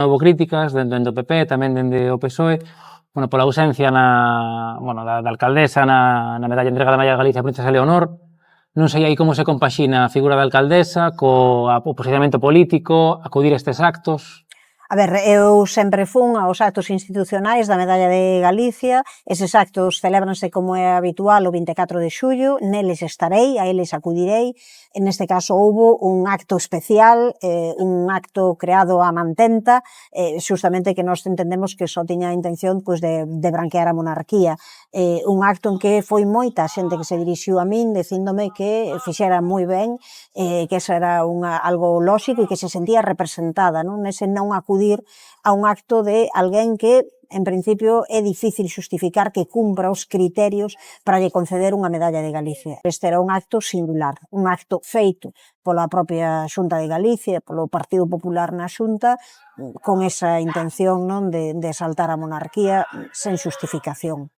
Houbo críticas dende o PP, tamén dende o PSOE, pola ausencia da alcaldesa na medalla entrega da Medalla de Galicia a Princesa Leonor. Non sei aí como se compaxina a figura da alcaldesa co posicionamento político, acudir a estes actos. A ver, eu sempre fun aos actos institucionais da Medalla de Galicia, eses actos celébranse como é habitual o 24 de xullo, neles estarei, a eles acudirei, neste caso houbo un acto especial, un acto creado a mantenta, xustamente que nós entendemos que só tiña a intención de branquear a monarquía, un acto en que foi moita xente que se dirixiu a min dicíndome que fixera moi ben, que eso era algo lóxico e que se sentía representada, non? Nese non acudir a un acto de alguén que, en principio, é difícil xustificar que cumpra os criterios para lle conceder unha medalla de Galicia. Este era un acto singular, un acto feito pola propia Xunta de Galicia, polo Partido Popular na Xunta, con esa intención, non, de exaltar a monarquía sen xustificación.